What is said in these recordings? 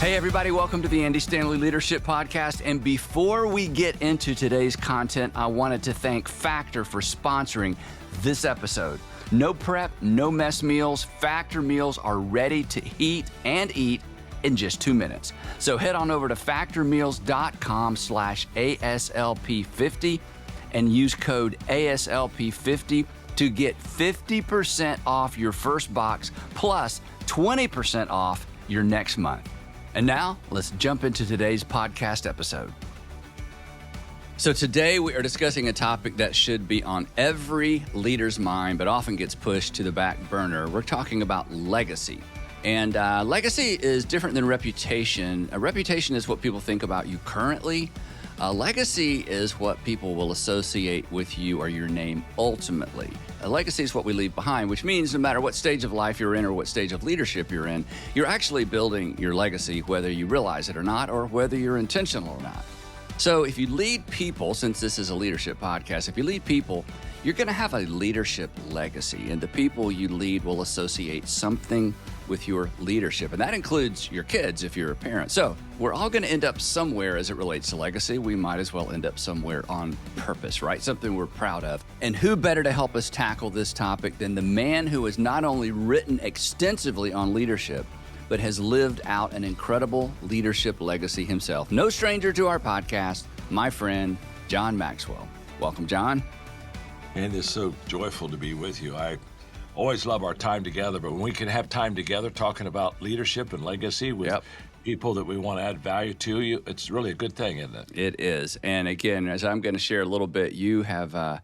Hey, everybody, welcome to the Andy Stanley Leadership Podcast. And before we get into today's content, I wanted to thank Factor for sponsoring this episode. No prep, no mess meals. Factor meals are ready to heat and eat in just 2 minutes. So head on over to factormeals.com/ASLP50 and use code ASLP50 to get 50% off your first box plus 20% off your next month. And now, let's jump into today's podcast episode. So today we are discussing a topic that should be on every leader's mind, but often gets pushed to the back burner. We're talking about legacy. And legacy is different than reputation. A reputation is what people think about you currently. A legacy is what people will associate with you or your name ultimately. A legacy is what we leave behind, which means no matter what stage of life you're in or what stage of leadership you're in, you're actually building your legacy, whether you realize it or not, or whether you're intentional or not. So if you lead people, since this is a leadership podcast, if you lead people, you're going to have a leadership legacy, and the people you lead will associate something with your leadership. And that includes your kids if you're a parent. So we're all going to end up somewhere as it relates to legacy. We might as well end up somewhere on purpose, right? Something we're proud of. And who better to help us tackle this topic than the man who has not only written extensively on leadership, but has lived out an incredible leadership legacy himself. No stranger to our podcast, my friend, John Maxwell. Welcome, John. And it's so joyful to be with you. I always love our time together, but when we can have time together talking about leadership and legacy with people that we want to add value to, you, it's really a good thing, isn't it? It is. And again, as I'm going to share a little bit, you have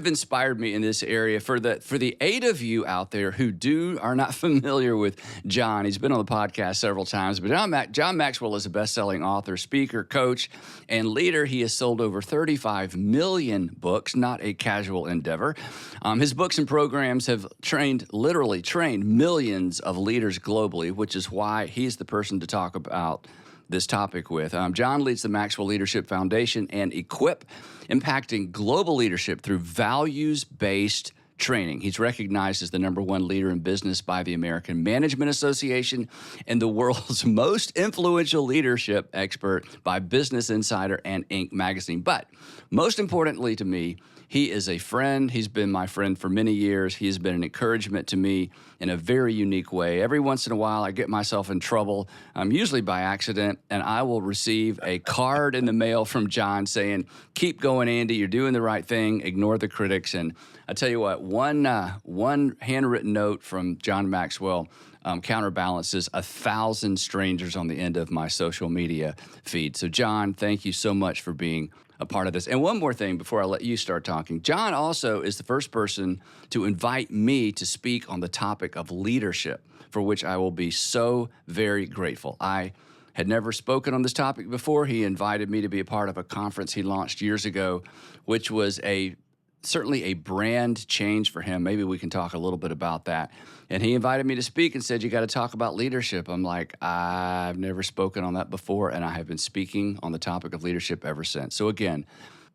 inspired me in this area. For the 8 of you out there who are not familiar with John, he's been on the podcast several times, but John Maxwell is a best-selling author, speaker, coach, and leader. He has sold over 35 million books, not a casual endeavor. His books and programs have literally trained millions of leaders globally, which is why he's the person to talk about this topic with. John leads the Maxwell Leadership Foundation and Equip, impacting global leadership through values-based training. He's recognized as the #1 leader in business by the American Management Association and the world's most influential leadership expert by Business Insider and Inc. magazine. But most importantly to me, he is a friend. He's been my friend for many years. He has been an encouragement to me in a very unique way. Every once in a while, I get myself in trouble, usually by accident, and I will receive a card in the mail from John saying, "Keep going, Andy. You're doing the right thing. Ignore the critics." And I tell you what, one handwritten note from John Maxwell counterbalances 1,000 strangers on the end of my social media feed. So, John, thank you so much for being a part of this. And one more thing before I let you start talking. John also is the first person to invite me to speak on the topic of leadership, for which I will be so very grateful. I had never spoken on this topic before. He invited me to be a part of a conference he launched years ago, which was certainly a brand change for him. Maybe we can talk a little bit about that. And he invited me to speak and said, "You got to talk about leadership." I'm like, I've never spoken on that before, and I have been speaking on the topic of leadership ever since. So again,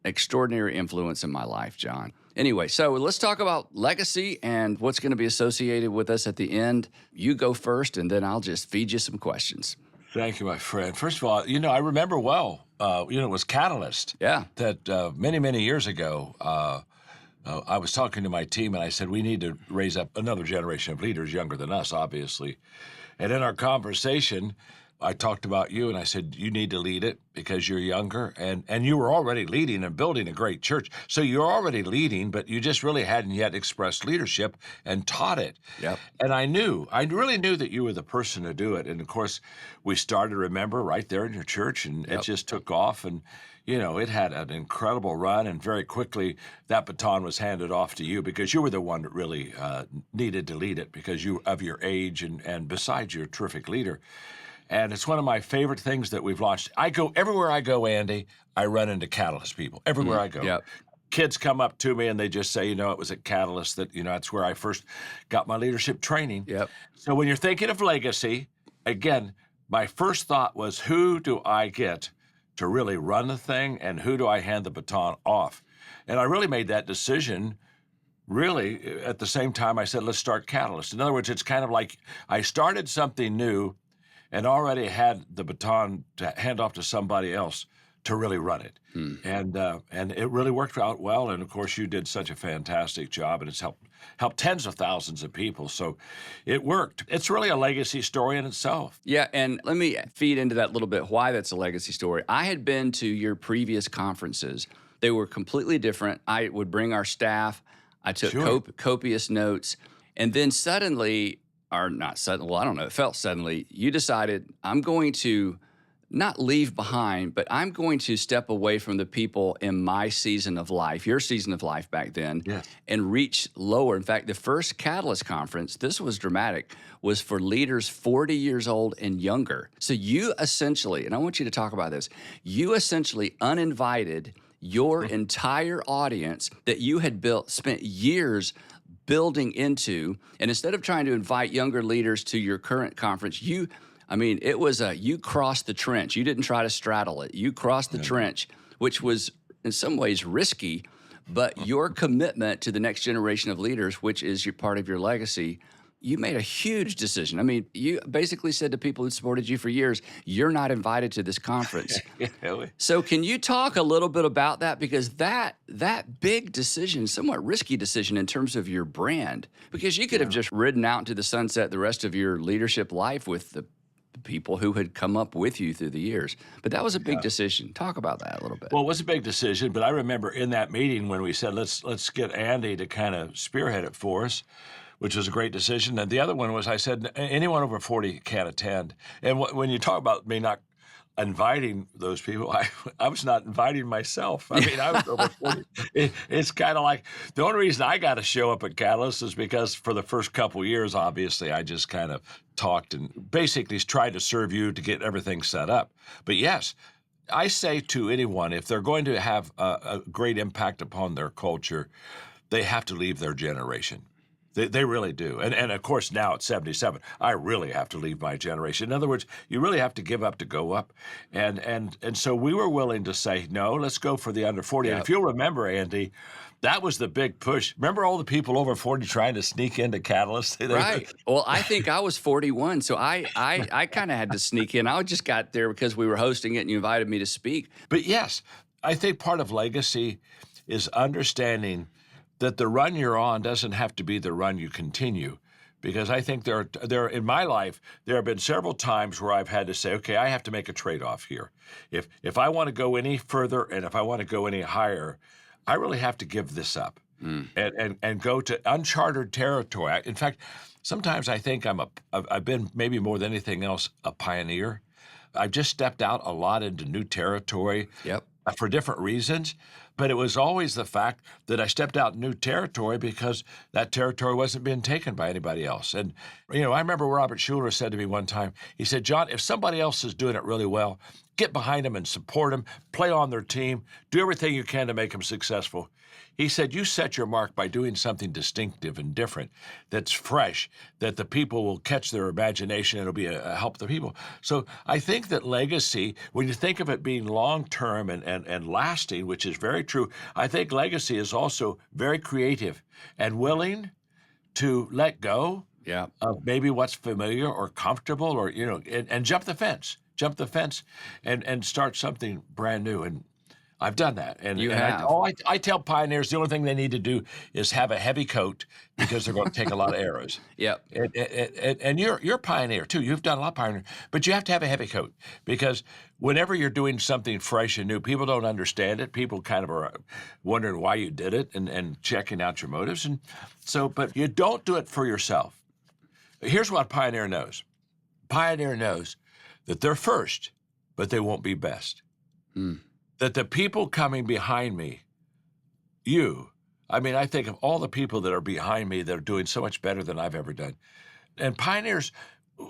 extraordinary influence in my life, John. Anyway, so let's talk about legacy and what's going to be associated with us at the end. You go first, and then I'll just feed you some questions. Thank you, my friend. First of all, I remember well, it was Catalyst. Yeah. That many, many years ago, I was talking to my team, and I said, we need to raise up another generation of leaders younger than us, obviously. And in our conversation, I talked about you, and I said, you need to lead it because you're younger, and you were already leading and building a great church. So you're already leading, but you just really hadn't yet expressed leadership and taught it. Yep. And I really knew that you were the person to do it. And of course, we started, remember, right there in your church, and It just took off, and it had an incredible run, and very quickly that baton was handed off to you because you were the one that really needed to lead it because of your age, and besides, you're a terrific leader. And it's one of my favorite things that we've launched. Everywhere I go, Andy, I run into Catalyst people. Everywhere I go. Yep. Kids come up to me and they just say, it was at Catalyst that, that's where I first got my leadership training. Yep. So when you're thinking of legacy, again, my first thought was, who do I get to really run the thing, and who do I hand the baton off? And I really made that decision really at the same time I said, let's start Catalyst. In other words, it's kind of like I started something new, and already had the baton to hand off to somebody else to really run it. And it really worked out well. And of course, you did such a fantastic job, and it's helped tens of thousands of people. So it worked. It's really a legacy story in itself. Yeah, and let me feed into that a little bit why that's a legacy story. I had been to your previous conferences. They were completely different. I would bring our staff. I took Sure. copious notes. And then suddenly, or not suddenly, well, I don't know, it felt suddenly, you decided I'm going to not leave behind, but I'm going to step away from the people in my season of life, your season of life back then, Yes. and reach lower. In fact, the first Catalyst conference, this was dramatic, was for leaders 40 years old and younger. So you essentially, and I want you to talk about this, you essentially uninvited your entire audience that you had spent years building into, and instead of trying to invite younger leaders to your current conference, it was you crossed the trench. You didn't try to straddle it. You crossed the trench, which was in some ways risky, but your commitment to the next generation of leaders, which is your part of your legacy, you made a huge decision. I mean, you basically said to people who supported you for years, you're not invited to this conference. So can you talk a little bit about that? Because that big decision, somewhat risky decision in terms of your brand, because you could have just ridden out into the sunset the rest of your leadership life with the people who had come up with you through the years. But that was a big decision. Talk about that a little bit. Well, it was a big decision, but I remember in that meeting when we said, let's get Andy to kind of spearhead it for us, which was a great decision. And the other one was I said, anyone over 40 can't attend. And when you talk about me not inviting those people, I was not inviting myself. I mean, I was over 40. It's kind of like the only reason I got to show up at Catalyst is because for the first couple of years, obviously, I just kind of talked and basically tried to serve you to get everything set up. But yes, I say to anyone, if they're going to have a great impact upon their culture, they have to leave their generation. They really do. And of course, now at 77, I really have to leave my generation. In other words, you really have to give up to go up. And so we were willing to say, no, let's go for the under 40. And if you'll remember, Andy, that was the big push. Remember all the people over 40 trying to sneak into Catalyst? Right. Well, I think I was 41, so I kind of had to sneak in. I just got there because we were hosting it and you invited me to speak. But yes, I think part of legacy is understanding that the run you're on doesn't have to be the run you continue. Because I think there in my life, there have been several times where I've had to say, okay, I have to make a trade-off here. If I want to go any further and if I want to go any higher, I really have to give this up and go to uncharted territory. In fact, sometimes I think I've been maybe more than anything else a pioneer. I've just stepped out a lot into new territory. Yep. For different reasons, but it was always the fact that I stepped out in new territory because that territory wasn't being taken by anybody else. And, I remember Robert Schuller said to me one time, he said, John, if somebody else is doing it really well, get behind them and support them, play on their team, do everything you can to make them successful. He said, you set your mark by doing something distinctive and different that's fresh, that the people will catch their imagination and it'll be a help to the people. So I think that legacy, when you think of it being long-term and lasting, which is very true, I think legacy is also very creative and willing to let go of maybe what's familiar or comfortable or, and jump the fence and start something brand new. And I've done that. And You and have. I tell pioneers the only thing they need to do is have a heavy coat because they're going to take a lot of arrows. Yep. And you're a pioneer too. You've done a lot of pioneering, but you have to have a heavy coat because whenever you're doing something fresh and new, people don't understand it. People kind of are wondering why you did it and checking out your motives. And so, but you don't do it for yourself. Here's what a pioneer knows. Pioneer knows that they're first, but they won't be best. That the people coming behind me, I think of all the people that are behind me that are doing so much better than I've ever done. And pioneers,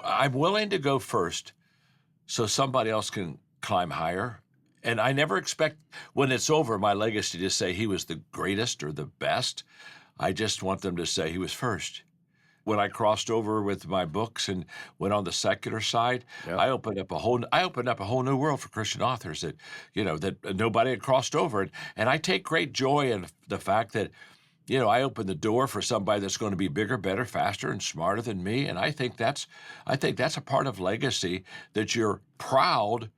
I'm willing to go first so somebody else can climb higher. And I never expect when it's over my legacy to say he was the greatest or the best. I just want them to say he was first. When I crossed over with my books and went on the secular side, I opened up a whole new world for Christian authors that nobody had crossed over. And I take great joy in the fact that I open the door for somebody that's going to be bigger, better, faster, and smarter than me. And I think that's a part of legacy, that you're proud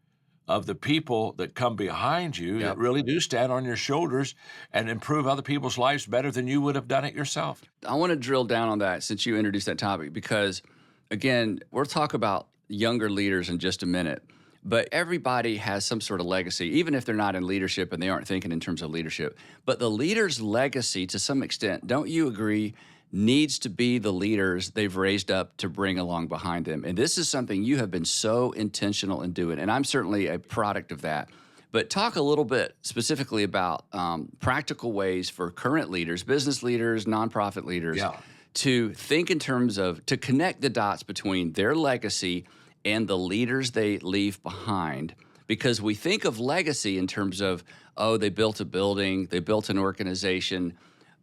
of the people that come behind you that Yep. really do stand on your shoulders and improve other people's lives better than you would have done it yourself. I want to drill down on that since you introduced that topic because, again, we'll talk about younger leaders in just a minute. But everybody has some sort of legacy, even if they're not in leadership and they aren't thinking in terms of leadership. But the leader's legacy, to some extent, don't you agree, needs to be the leaders they've raised up to bring along behind them. And this is something you have been so intentional in doing. And I'm certainly a product of that. But talk a little bit specifically about practical ways for current leaders, business leaders, nonprofit leaders, Yeah. to think in terms of, to connect the dots between their legacy and the leaders they leave behind. Because we think of legacy in terms of, oh, they built a building, they built an organization,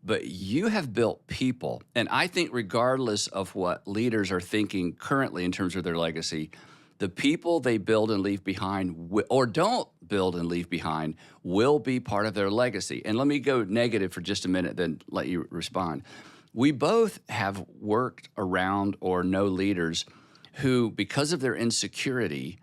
but you have built people. And I think regardless of what leaders are thinking currently in terms of their legacy, the people they build and leave behind, or don't build and leave behind, will be part of their legacy. And let me go negative for just a minute, then let you respond. We both have worked around or know leaders who, because of their insecurity,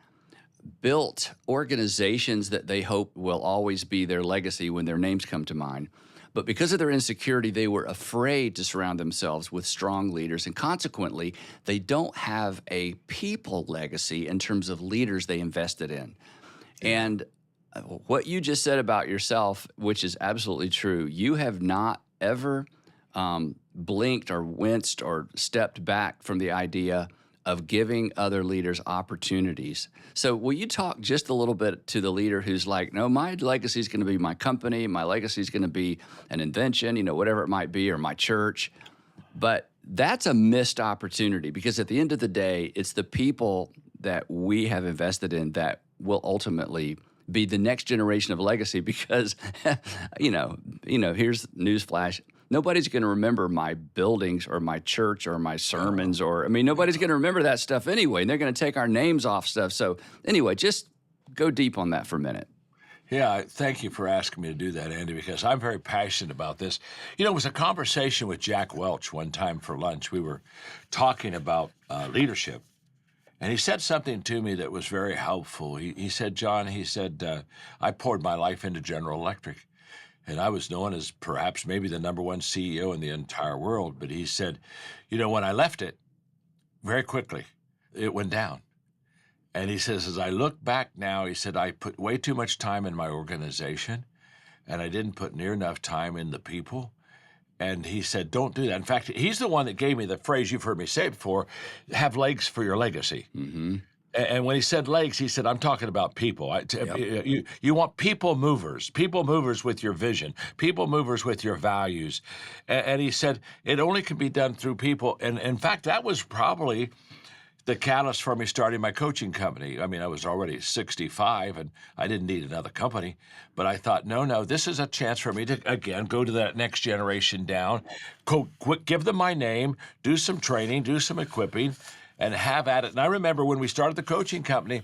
built organizations that they hope will always be their legacy when their names come to mind. But because of their insecurity, they were afraid to surround themselves with strong leaders. And consequently, they don't have a people legacy in terms of leaders they invested in. And what you just said about yourself, which is absolutely true, you have not ever blinked or winced or stepped back from the idea of giving other leaders opportunities. So will you talk just a little bit to the leader who's like, no, my legacy is going to be my company, my legacy is going to be an invention, whatever it might be, or my church. But that's a missed opportunity because at the end of the day, it's the people that we have invested in that will ultimately be the next generation of legacy because, here's newsflash. Nobody's going to remember my buildings or my church or my sermons nobody's going to remember that stuff anyway. And they're going to take our names off stuff. So anyway, just go deep on that for a minute. Yeah, thank you for asking me to do that, Andy, because I'm very passionate about this. It was a conversation with Jack Welch one time for lunch. We were talking about leadership, and he said something to me that was very helpful. He said, John, I poured my life into General Electric. And I was known as perhaps maybe the number one CEO in the entire world. But he said, when I left it, very quickly, it went down. And he says, as I look back now, he said, I put way too much time in my organization, and I didn't put near enough time in the people. And he said, don't do that. In fact, he's the one that gave me the phrase you've heard me say before, have legs for your legacy. Mm-hmm. And when he said legs, he said, I'm talking about people. You want people movers with your vision, people movers with your values. And he said, it only can be done through people. And in fact, that was probably the catalyst for me starting my coaching company. I mean, I was already 65 and I didn't need another company. But I thought, no, this is a chance for me to, again, go to that next generation down, give them my name, do some training, do some equipping, and have at it. And I remember when we started the coaching company,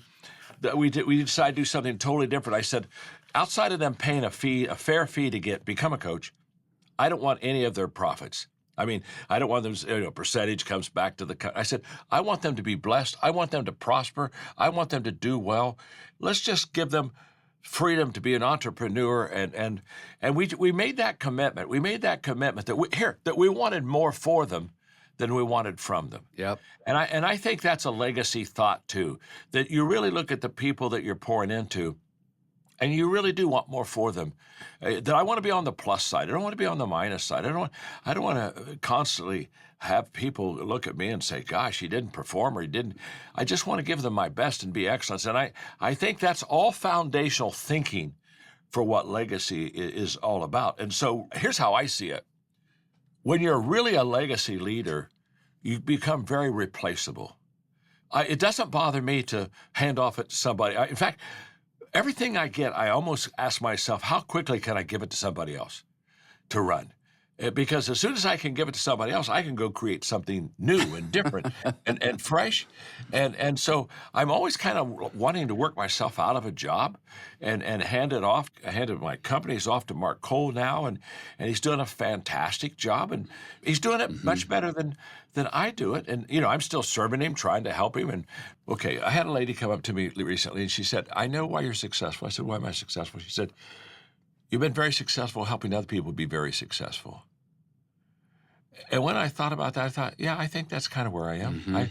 that we decided to do something totally different. I said, outside of them paying a fair fee to become a coach, I don't want any of their profits. I mean, I don't want them, percentage comes back to the, I said, I want them to be blessed. I want them to prosper. I want them to do well. Let's just give them freedom to be an entrepreneur. And we made that commitment. We made that commitment that we wanted more for them than we wanted from them. Yep. And I think that's a legacy thought too, that you really look at the people that you're pouring into, and you really do want more for them. That I want to be on the plus side. I don't want to be on the minus side. I don't want to constantly have people look at me and say, gosh, he didn't perform or he didn't. I just want to give them my best and be excellent. And I think that's all foundational thinking for what legacy is all about. And so here's how I see it. When you're really a legacy leader, you become very replaceable. It doesn't bother me to hand off it to somebody. In fact, everything I get, I almost ask myself, how quickly can I give it to somebody else to run? Because as soon as I can give it to somebody else, I can go create something new and different and fresh. And so I'm always kind of wanting to work myself out of a job and handed my companies off to Mark Cole now, and he's doing a fantastic job, and he's doing it much better than I do it. And I'm still serving him, trying to help him. And okay, I had a lady come up to me recently, and she said, "I know why you're successful." I said, "Why am I successful?" She said, "You've been very successful helping other people be very successful." And when I thought about that, I thought, yeah, I think that's kind of where I am.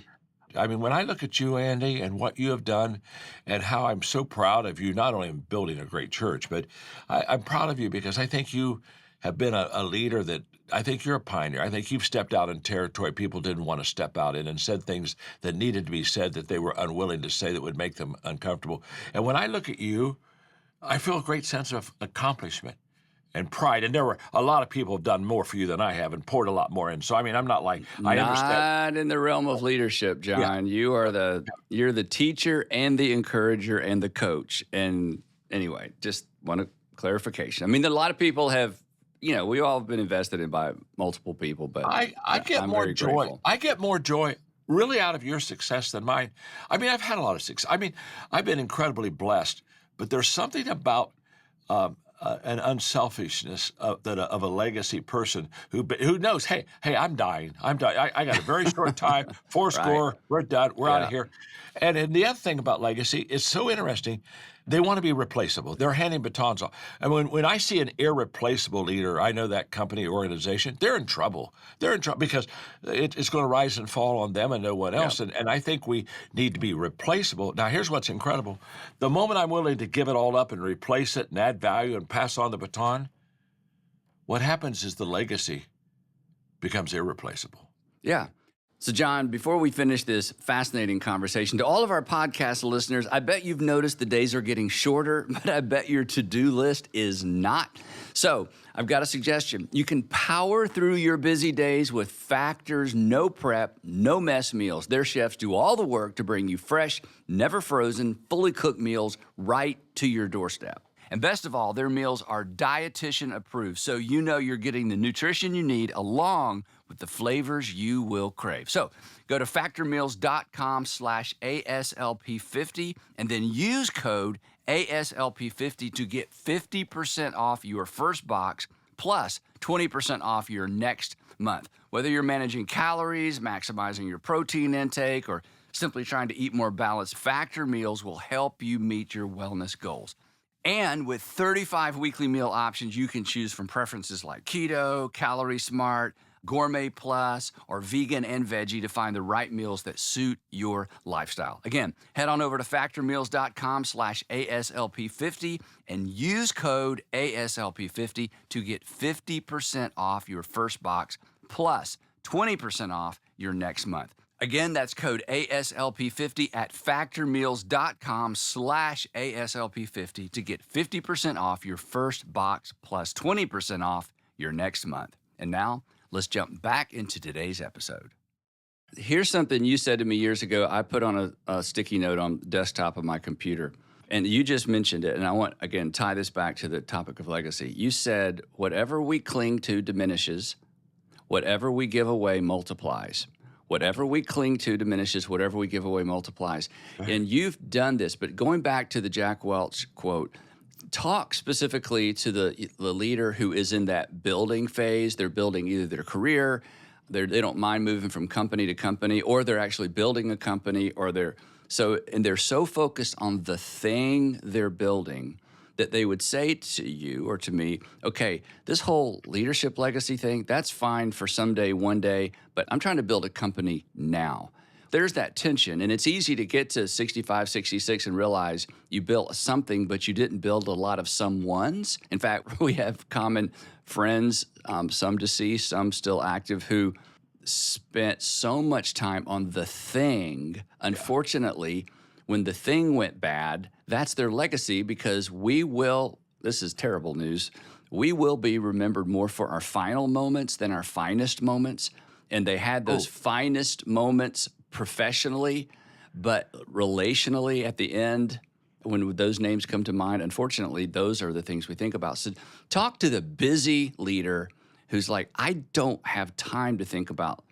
I mean, when I look at you, Andy, and what you have done, and how I'm so proud of you, not only in building a great church, but I'm proud of you because I think you have been a leader that I think you're a pioneer. I think you've stepped out in territory people didn't want to step out in and said things that needed to be said that they were unwilling to say that would make them uncomfortable. And when I look at you, I feel a great sense of accomplishment and pride. And there were a lot of people have done more for you than I have and poured a lot more in. So I mean, I'm not like I understand. Not in the realm of leadership, John. You're the teacher and the encourager and the coach. And anyway, just want a clarification. I mean, a lot of people have, we all have been invested in by multiple people, but I get I'm more very joy. grateful. I get more joy really out of your success than mine. I mean, I've had a lot of success. I mean, I've been incredibly blessed, but there's something about an unselfishness of a legacy person who knows, hey, I'm dying. I'm dying. I got a very short time, four score, we're done, we're out of here. And the other thing about legacy is so interesting. They want to be replaceable. They're handing batons off. And when I see an irreplaceable leader, I know that company or organization, they're in trouble. They're in trouble because it's going to rise and fall on them and no one else. Yeah. And I think we need to be replaceable. Now, here's what's incredible. The moment I'm willing to give it all up and replace it and add value and pass on the baton, what happens is the legacy becomes irreplaceable. Yeah. So, John, before we finish this fascinating conversation, to all of our podcast listeners, I bet you've noticed the days are getting shorter, but I bet your to-do list is not. So, I've got a suggestion. You can power through your busy days with Factor's no prep, no mess meals. Their chefs do all the work to bring you fresh, never frozen, fully cooked meals right to your doorstep. And best of all, their meals are dietitian approved, so you know you're getting the nutrition you need along with the flavors you will crave. So go to factormeals.com/ASLP50 and then use code ASLP50 to get 50% off your first box plus 20% off your next month. Whether you're managing calories, maximizing your protein intake, or simply trying to eat more balanced, Factor Meals will help you meet your wellness goals. And with 35 weekly meal options, you can choose from preferences like keto, calorie smart, gourmet plus, or vegan and veggie to find the right meals that suit your lifestyle. Again, head on over to factormeals.com/ASLP50 and use code ASLP50 to get 50% off your first box plus 20% off your next month. Again, that's code ASLP50 at factormeals.com/ASLP50 to get 50% off your first box plus 20% off your next month. And now, let's jump back into today's episode. Here's something you said to me years ago. I put on a sticky note on the desktop of my computer, and you just mentioned it, and I want, again, tie this back to the topic of legacy. You said, whatever we cling to diminishes, whatever we give away multiplies. Whatever we cling to diminishes, whatever we give away multiplies. Right. And you've done this, but going back to the Jack Welch quote, talk specifically to the leader who is in that building phase. They're building either their career, they don't mind moving from company to company, or they're actually building a company, or they're so focused on the thing they're building that they would say to you or to me, okay, this whole leadership legacy thing, that's fine for someday, one day, but I'm trying to build a company now. There's that tension, and it's easy to get to 65, 66 and realize you built something, but you didn't build a lot of someones. In fact, we have common friends, some deceased, some still active, who spent so much time on the thing. Unfortunately, when the thing went bad, that's their legacy, because this is terrible news, we will be remembered more for our final moments than our finest moments. And they had those finest moments professionally, but relationally at the end, when those names come to mind, unfortunately, those are the things we think about. So talk to the busy leader who's like, I don't have time to think about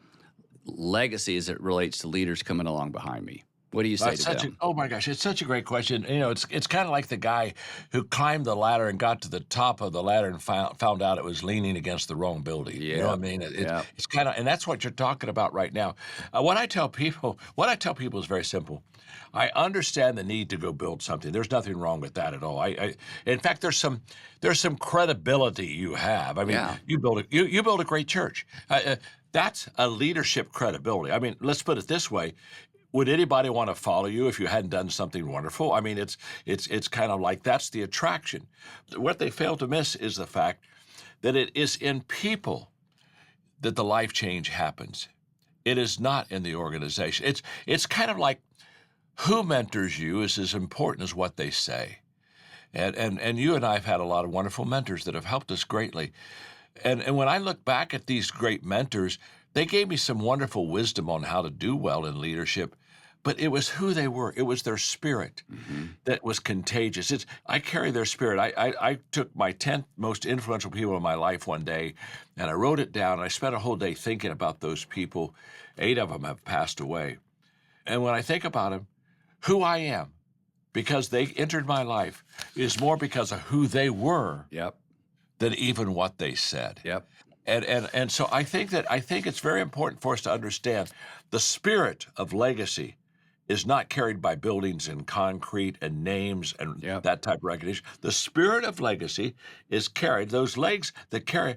legacy as it relates to leaders coming along behind me? What do you say That's to such a them? oh my gosh, it's such a great question. It's kind of like the guy who climbed the ladder and got to the top of the ladder and found out it was leaning against the wrong building. You know what I Yep. mean? Yep. It's kind of, and that's what you're talking about right now. What I tell people is very simple. I understand the need to go build something. There's nothing wrong with that at all. In fact, there's some credibility you have. I mean, Yeah. you build a great church. That's a leadership credibility. I mean, let's put it this way: would anybody want to follow you if you hadn't done something wonderful? I mean, it's kind of like that's the attraction. What they fail to miss is the fact that it is in people that the life change happens. It is not in the organization. It's kind of like who mentors you is as important as what they say. And you and I have had a lot of wonderful mentors that have helped us greatly. And when I look back at these great mentors, they gave me some wonderful wisdom on how to do well in leadership, but it was who they were. It was their spirit that was contagious. I carry their spirit. I took my 10 most influential people in my life one day, and I wrote it down, and I spent a whole day thinking about those people. 8 of them have passed away. And when I think about them, who I am, because they entered my life, is more because of who they were Yep. than even what they said. Yep. And so I think it's very important for us to understand the spirit of legacy is not carried by buildings and concrete and names and Yep. that type of recognition. The spirit of legacy is carried. Those legs that carry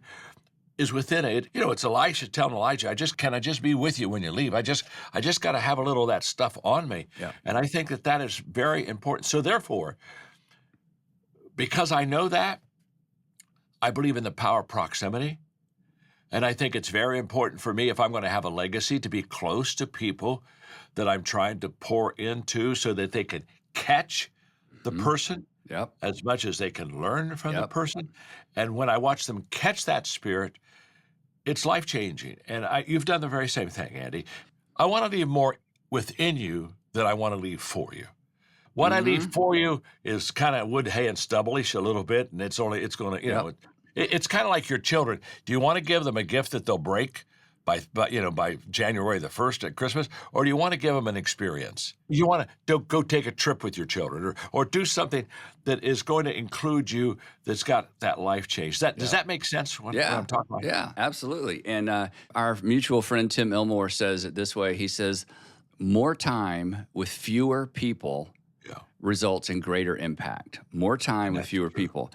is within it. It's Elisha telling Elijah, can I just be with you when you leave? I just got to have a little of that stuff on me. Yeah. And I think that is very important. So therefore, because I know that, I believe in the power of proximity. And I think it's very important for me, if I'm going to have a legacy, to be close to people that I'm trying to pour into so that they can catch the person Yep. as much as they can learn from the Yep. person. And when I watch them catch that spirit, it's life-changing. And you've done the very same thing, Andy. I want to leave more within you than I want to leave for you. What I leave for you is kind of wood, hay, and stubble-ish a little bit, and it's going to, Yep. it's kind of like your children. Do you want to give them a gift that they'll break by January the 1st at Christmas, or do you want to give them an experience? You want to go take a trip with your children, or do something that is going to include you, that's got that life change. Does that make sense? What Yeah. I'm talking about? Yeah, absolutely. And our mutual friend Tim Elmore says it this way. He says, more time with fewer people Yeah. results in greater impact. More time with fewer people.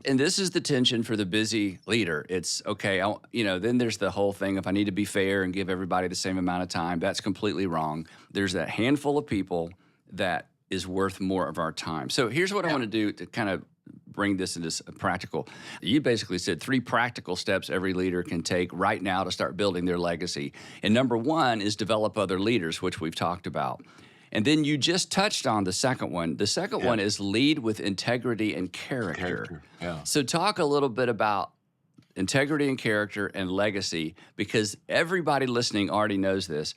And this is the tension for the busy leader. It's okay, then there's the whole thing, if I need to be fair and give everybody the same amount of time, that's completely wrong. There's that handful of people that is worth more of our time. So here's what I want to do to kind of bring this into practical. You basically said 3 practical steps every leader can take right now to start building their legacy. And number 1 is develop other leaders, which we've talked about. And then you just touched on the second one. The second one is lead with integrity and character. Yeah. So talk a little bit about integrity and character and legacy, because everybody listening already knows this.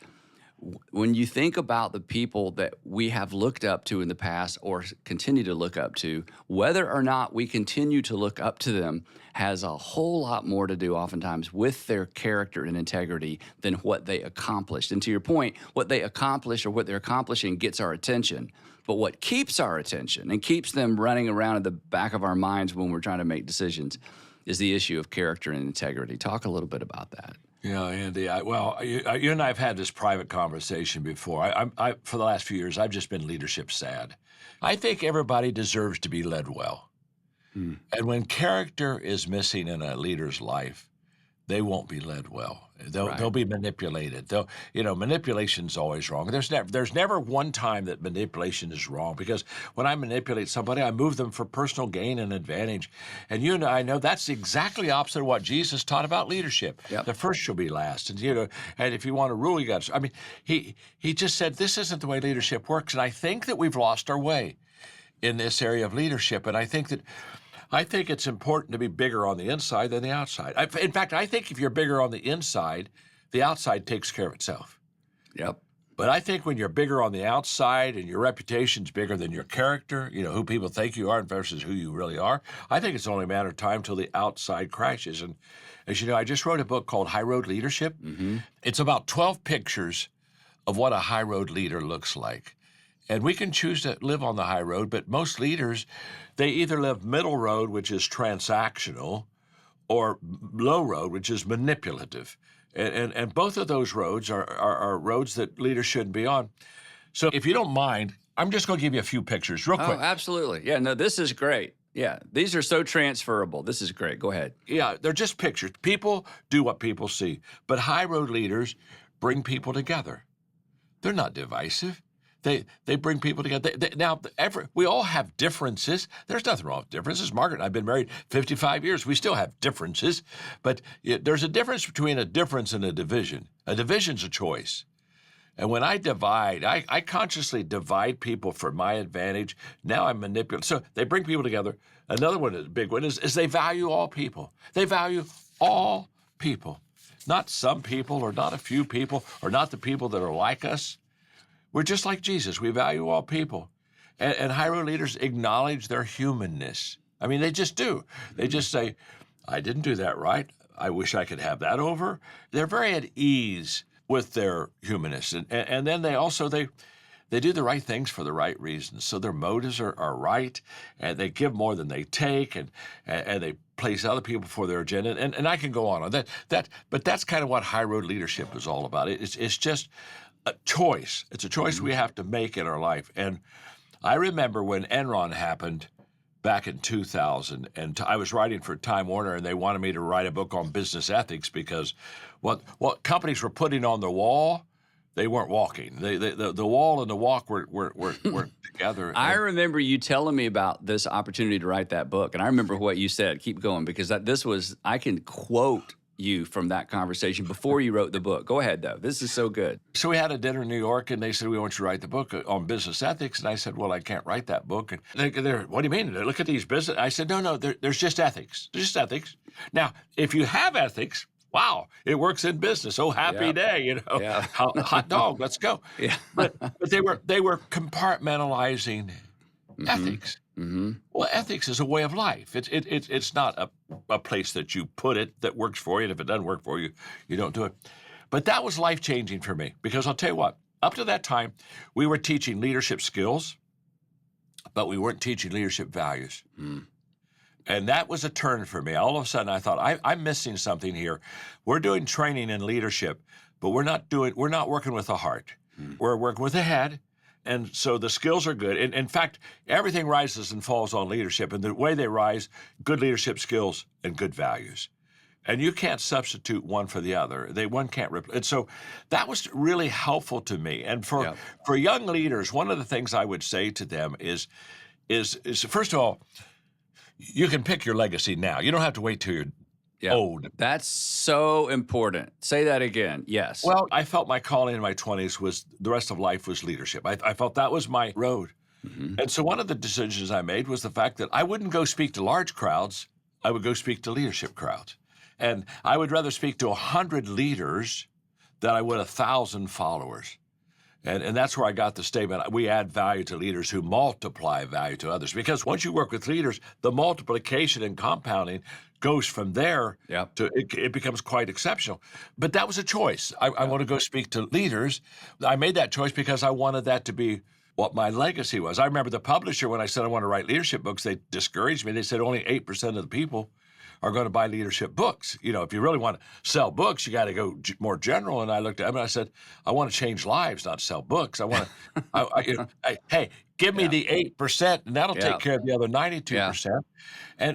When you think about the people that we have looked up to in the past or continue to look up to, whether or not we continue to look up to them has a whole lot more to do oftentimes with their character and integrity than what they accomplished. And to your point, what they accomplish or what they're accomplishing gets our attention. But what keeps our attention and keeps them running around in the back of our minds when we're trying to make decisions is the issue of character and integrity. Talk a little bit about that. Yeah, Andy. You and I have had this private conversation before. For the last few years, I've just been leadership sad. I think everybody deserves to be led well. And when character is missing in a leader's life, they won't be led well. They'll be manipulated. Manipulation's always wrong. There's never one time that manipulation is wrong, because when I manipulate somebody, I move them for personal gain and advantage. And you and I know that's exactly opposite of what Jesus taught about leadership. Yep. The first shall be last. And if you want to rule, you got to. I mean, he just said this isn't the way leadership works. And I think that we've lost our way in this area of leadership. And I think it's important to be bigger on the inside than the outside. In fact, I think if you're bigger on the inside, the outside takes care of itself. Yep. But I think when you're bigger on the outside and your reputation's bigger than your character, who people think you are versus who you really are, I think it's only a matter of time till the outside crashes. And as you know, I just wrote a book called High Road Leadership. It's about 12 pictures of what a high road leader looks like. And we can choose to live on the high road, but most leaders, they either live middle road, which is transactional, or low road, which is manipulative. And both of those roads are roads that leaders shouldn't be on. So if you don't mind, I'm just going to give you a few pictures real quick. Oh, absolutely. Yeah, no, this is great. Yeah, these are so transferable. This is great. Go ahead. Yeah, they're just pictures. People do what people see. But high road leaders bring people together. They're not divisive. They bring people together. We all have differences. There's nothing wrong with differences. Margaret and I have been married 55 years. We still have differences. But there's a difference between a difference and a division. A division's a choice. And when I divide, I consciously divide people for my advantage. Now I'm manipulating. So they bring people together. Another one, a big one, is they value all people. They value all people. Not some people or not a few people or not the people that are like us. We're just like Jesus. We value all people. And high road leaders acknowledge their humanness. I mean, they just do. They just say, I didn't do that right. I wish I could have that over. They're very at ease with their humanness. And then they also, they do the right things for the right reasons. So their motives are right, and they give more than they take, and they place other people for their agenda. And I can go on that. But that's kind of what high road leadership is all about. It's just a choice. It's a choice we have to make in our life. And I remember when Enron happened back in 2000, and I was writing for Time Warner, and they wanted me to write a book on business ethics because what companies were putting on the wall, they weren't walking. The wall and the walk were together. I remember you telling me about this opportunity to write that book, and I remember what you said. Keep going, because I can quote you from that conversation before you wrote the book. Go ahead, though. This is so good. So we had a dinner in New York, and they said, we want you to write the book on business ethics. And I said, well, I can't write that book. And they're, what do you mean? Look at these business. I said, no, there's just ethics. There's just ethics. Now, if you have ethics, wow, it works in business. Oh, happy day, hot dog, let's go. Yeah. but they were compartmentalizing ethics. Mm-hmm. Well, ethics is a way of life. It's not a place that you put it that works for you. And if it doesn't work for you, you don't do it. But that was life-changing for me, because I'll tell you what, up to that time, we were teaching leadership skills, but we weren't teaching leadership values. And that was a turn for me. All of a sudden, I thought, I'm missing something here. We're doing training in leadership, but we're not working with the heart. We're working with the head. And so the skills are good. And in fact, everything rises and falls on leadership. And the way they rise, good leadership skills and good values. And you can't substitute one for the other. One can't replace. And so that was really helpful to me. And for young leaders, one of the things I would say to them is first of all, you can pick your legacy now. You don't have to wait till you're old. That's so important. Say that again. Yes. Well, I felt my calling in my 20s was the rest of life was leadership. I felt that was my road. And so one of the decisions I made was the fact that I wouldn't go speak to large crowds. I would go speak to leadership crowds. And I would rather speak to 100 leaders than I would 1,000 followers. And that's where I got the statement, we add value to leaders who multiply value to others. Because once you work with leaders, the multiplication and compounding goes from there to it becomes quite exceptional. But that was a choice. I want to go speak to leaders. I made that choice because I wanted that to be what my legacy was. I remember the publisher, when I said I want to write leadership books, they discouraged me. They said only 8% of the people are going to buy leadership books. If you really want to sell books, you got to go more general. And I looked at them and I said, I want to change lives, not sell books. I want to, hey, give me the 8%, and that'll take care of the other 92%.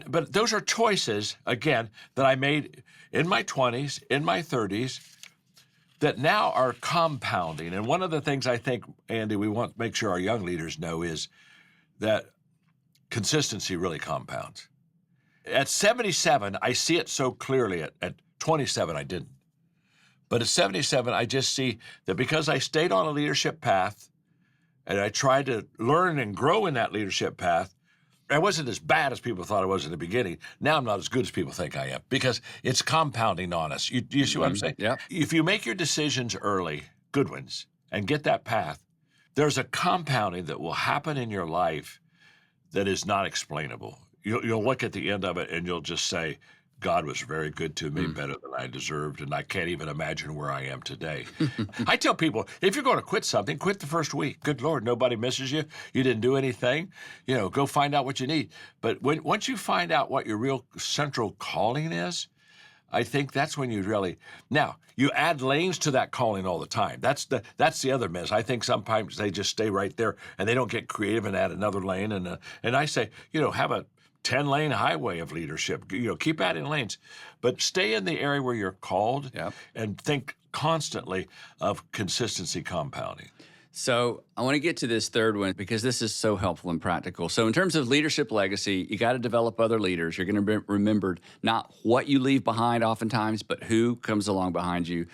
But those are choices, again, that I made in my 20s, in my 30s, that now are compounding. And one of the things I think, Andy, we want to make sure our young leaders know is that consistency really compounds. At 77, I see it so clearly. At 27, I didn't. But at 77, I just see that because I stayed on a leadership path and I tried to learn and grow in that leadership path, I wasn't as bad as people thought I was in the beginning. Now I'm not as good as people think I am, because it's compounding on us. You see what I'm saying? Yeah. If you make your decisions early, good ones, and get that path, there's a compounding that will happen in your life that is not explainable. You'll look at the end of it and you'll just say, God was very good to me, better than I deserved, and I can't even imagine where I am today. I tell people, if you're going to quit something, quit the first week. Good Lord, nobody misses you. You didn't do anything. Go find out what you need. But once you find out what your real central calling is, I think that's when you really. Now, you add lanes to that calling all the time. That's the other miss. I think sometimes they just stay right there and they don't get creative and add another lane. And I say, have a 10-lane highway of leadership. Keep adding lanes, but stay in the area where you're called. Yep. And think constantly of consistency compounding. So I want to get to this third one because this is so helpful and practical. So in terms of leadership legacy, you got to develop other leaders. You're going to be remembered not what you leave behind oftentimes, but who comes along behind you.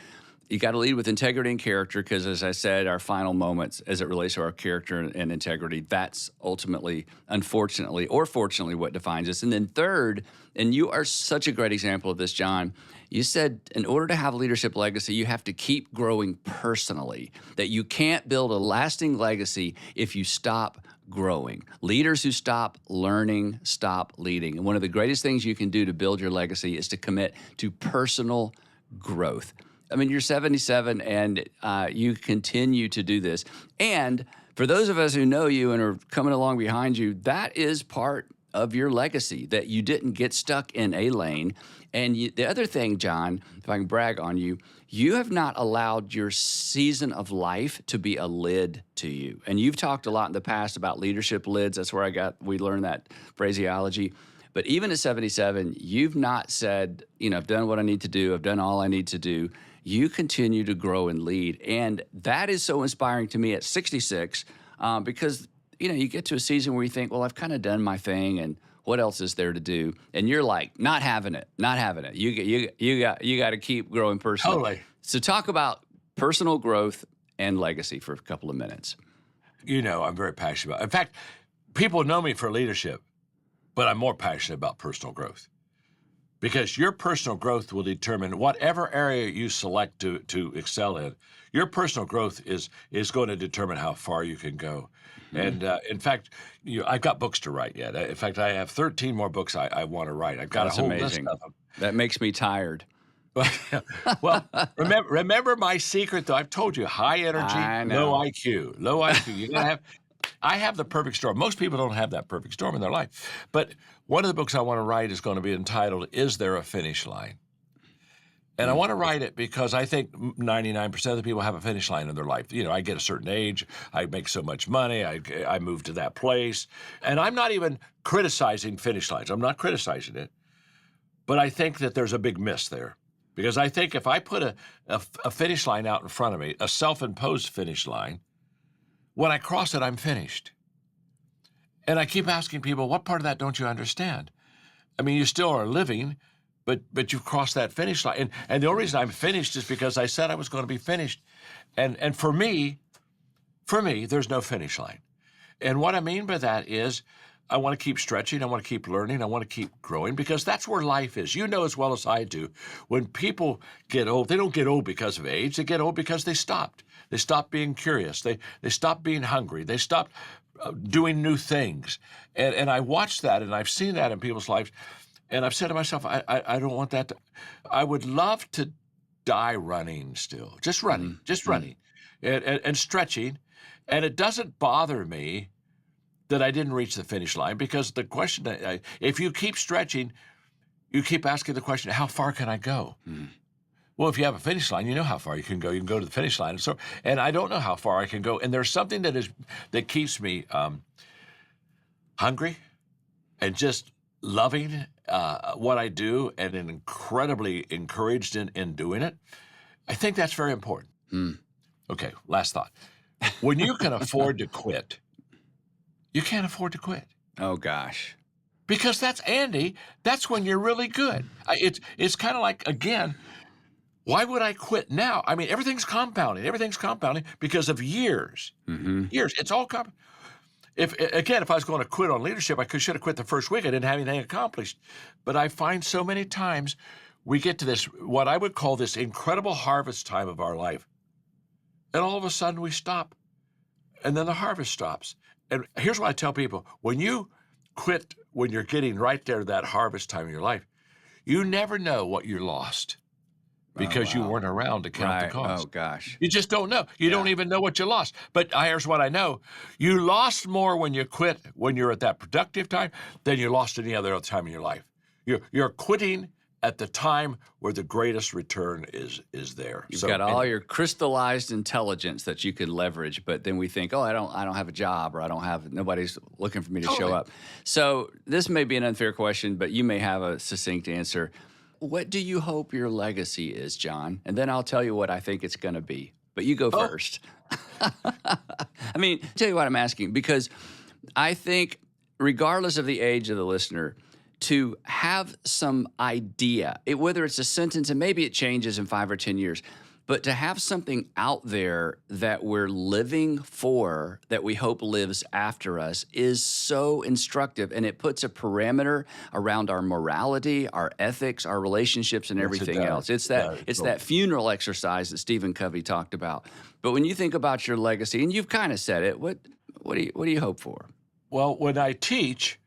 You got to lead with integrity and character because, as I said, our final moments as it relates to our character and integrity, that's ultimately, unfortunately, or fortunately, what defines us. And then third, and you are such a great example of this, John, you said in order to have a leadership legacy, you have to keep growing personally, that you can't build a lasting legacy if you stop growing. Leaders who stop learning, stop leading. And one of the greatest things you can do to build your legacy is to commit to personal growth. I mean, you're 77 and you continue to do this. And for those of us who know you and are coming along behind you, that is part of your legacy, that you didn't get stuck in a lane. And the other thing, John, if I can brag on you, you have not allowed your season of life to be a lid to you. And you've talked a lot in the past about leadership lids. That's where we learned that phraseology. But even at 77, you've not said, I've done what I need to do. I've done all I need to do. You continue to grow and lead. And that is so inspiring to me at 66 because, you get to a season where you think, well, I've kind of done my thing and what else is there to do? And you're like, not having it. You got to keep growing personally. Totally. So talk about personal growth and legacy for a couple of minutes. I'm very passionate about it. In fact, people know me for leadership, but I'm more passionate about personal growth. Because your personal growth will determine whatever area you select to excel in. Your personal growth is going to determine how far you can go. And in fact, I've got books to write yet. In fact, I have 13 more books I want to write. I've got That's a whole amazing. list of them. That makes me tired. Well, remember my secret, though. I've told you, high energy, low IQ. Low IQ. You're gonna have. I have the perfect storm. Most people don't have that perfect storm in their life. But one of the books I want to write is going to be entitled, Is There a Finish Line? And I want to write it because I think 99% of the people have a finish line in their life. I get a certain age, I make so much money, I move to that place. And I'm not even criticizing finish lines. I'm not criticizing it. But I think that there's a big miss there. Because I think if I put a finish line out in front of me, a self-imposed finish line, when I cross it, I'm finished. And I keep asking people, what part of that don't you understand? I mean, you still are living, but you've crossed that finish line. And the only reason I'm finished is because I said I was going to be finished. And for me, there's no finish line. And what I mean by that is I want to keep stretching. I want to keep learning. I want to keep growing because that's where life is. You know as well as I do, when people get old, they don't get old because of age. They get old because they stopped. They stopped being curious. They stopped being hungry. They stopped doing new things. And I watched that, and I've seen that in people's lives. And I've said to myself, I don't want that. I would love to die running still, just running, and stretching. And it doesn't bother me that I didn't reach the finish line because the question, if you keep stretching, you keep asking the question, how far can I go? Well, if you have a finish line, you know how far you can go. You can go to the finish line. And I don't know how far I can go. And there's something that keeps me hungry and just loving what I do and incredibly encouraged in doing it. I think that's very important. Okay, last thought. When you can afford to quit, you can't afford to quit. Oh, gosh. Because that's when you're really good. It's kind of like, again, why would I quit now? I mean, everything's compounding. Everything's compounding because of years. Years. It's all compounding. If I was going to quit on leadership, I should have quit the first week. I didn't have anything accomplished. But I find so many times we get to this, what I would call this incredible harvest time of our life. and all of a sudden we stop, and then the harvest stops. And here's what I tell people: when you quit, when you're getting right there to that harvest time in your life, you never know what you lost because you weren't around to count the cost. Oh, gosh. You just don't know. You don't even know what you lost. But here's what I know. You lost more when you quit, when you're at that productive time, than you lost any other time in your life. You're quitting at the time where the greatest return is there. You've got all your crystallized intelligence that you could leverage, but then we think, oh, I don't have a job, or nobody's looking for me to show up. So this may be an unfair question, but you may have a succinct answer. What do you hope your legacy is, John? And then I'll tell you what I think it's going to be. But you go first. I mean, tell you what I'm asking, because I think regardless of the age of the listener, to have some idea, whether it's a sentence, and maybe it changes in 5 or 10 years, but to have something out there that we're living for, that we hope lives after us, is so instructive. And it puts a parameter around our morality, our ethics, our relationships, and everything else. It's that funeral exercise that Stephen Covey talked about. But when you think about your legacy, and you've kind of said it, what do you hope for? Well, when I teach,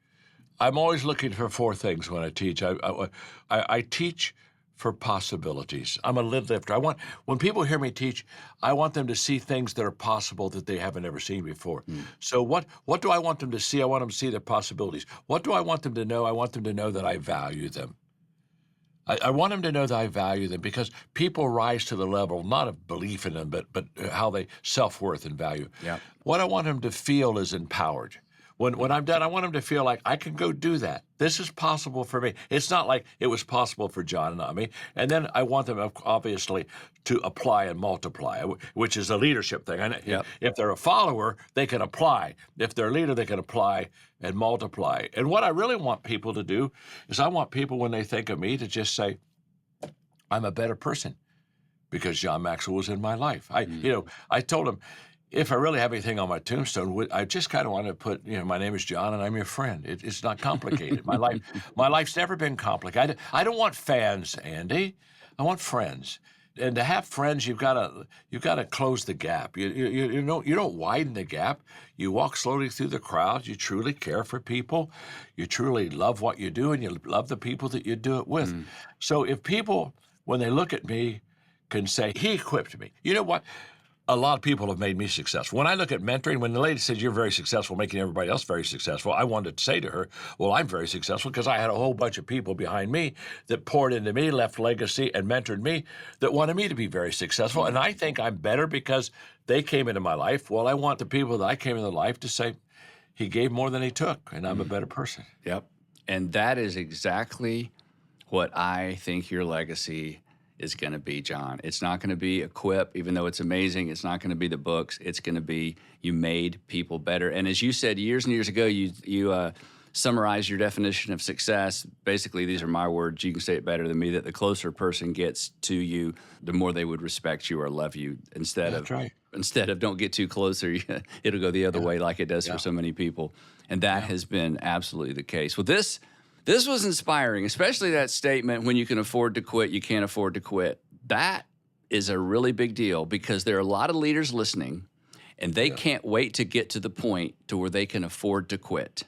I'm always looking for 4 things when I teach. I teach for possibilities. I'm a lid lifter. When people hear me teach, I want them to see things that are possible that they haven't ever seen before. So what do I want them to see? I want them to see the possibilities. What do I want them to know? I want them to know that I value them. I want them to know that I value them, because people rise to the level, not of belief in them, but how they self-worth and value. Yep. What I want them to feel is empowered. When I'm done, I want them to feel like I can go do that. This is possible for me. It's not like it was possible for John and Ami. And then I want them, obviously, to apply and multiply, which is a leadership thing. Yep. If they're a follower, they can apply. If they're a leader, they can apply and multiply. And what I really want people to do is I want people, when they think of me, to just say, I'm a better person because John Maxwell was in my life. I told them, if I really have anything on my tombstone, I just kind of want to put, my name is John and I'm your friend. It's not complicated. My life's never been complicated. I don't want fans, Andy. I want friends. And to have friends, you've got to close the gap. You don't widen the gap. You walk slowly through the crowd. You truly care for people. You truly love what you do, and you love the people that you do it with. So if people, when they look at me, can say, he equipped me. You know what? A lot of people have made me successful. When I look at mentoring, when the lady says you're very successful, making everybody else very successful, I wanted to say to her, well, I'm very successful because I had a whole bunch of people behind me that poured into me, left legacy, and mentored me that wanted me to be very successful. And I think I'm better because they came into my life. Well, I want the people that I came into life to say, he gave more than he took, and I'm a better person. Yep. And that is exactly what I think your legacy is going to be, John. It's not going to be a quip, even though it's amazing. It's not going to be the books. It's going to be you made people better. And as you said years and years ago, you summarized your definition of success. Basically, these are my words. You can say it better than me, that the closer a person gets to you, the more they would respect you or love you, instead of don't get too close, or it'll go the other way like it does for so many people. And that has been absolutely the case. Well, this was inspiring, especially that statement, when you can afford to quit, you can't afford to quit. That is a really big deal, because there are a lot of leaders listening, and they can't wait to get to the point to where they can afford to quit.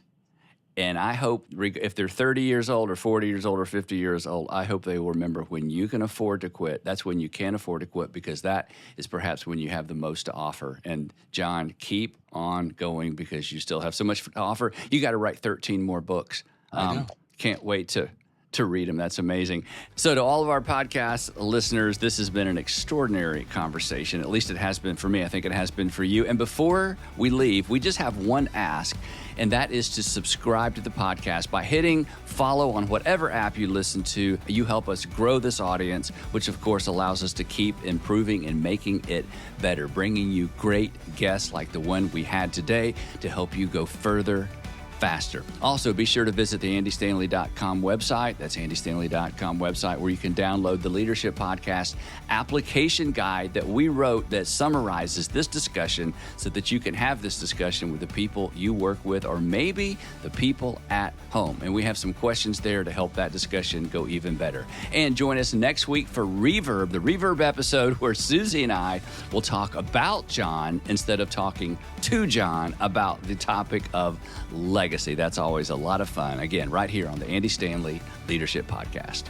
And I hope, if they're 30 years old or 40 years old or 50 years old, I hope they will remember, when you can afford to quit, that's when you can afford to quit, because that is perhaps when you have the most to offer. And John, keep on going, because you still have so much to offer. You got to write 13 more books. I know. Can't wait to read them. That's amazing. So to all of our podcast listeners, this has been an extraordinary conversation. At least it has been for me. I think it has been for you. And before we leave, we just have one ask, and that is to subscribe to the podcast by hitting follow on whatever app you listen to. You help us grow this audience, which of course allows us to keep improving and making it better, bringing you great guests like the one we had today to help you go further faster. Also, be sure to visit the andystanley.com website. That's andystanley.com website, where you can download the Leadership Podcast application guide that we wrote that summarizes this discussion so that you can have this discussion with the people you work with or maybe the people at home. And we have some questions there to help that discussion go even better. And join us next week for Reverb, the Reverb episode where Susie and I will talk about John instead of talking to John about the topic of legacy. That's always a lot of fun. Again, right here on the Andy Stanley Leadership Podcast.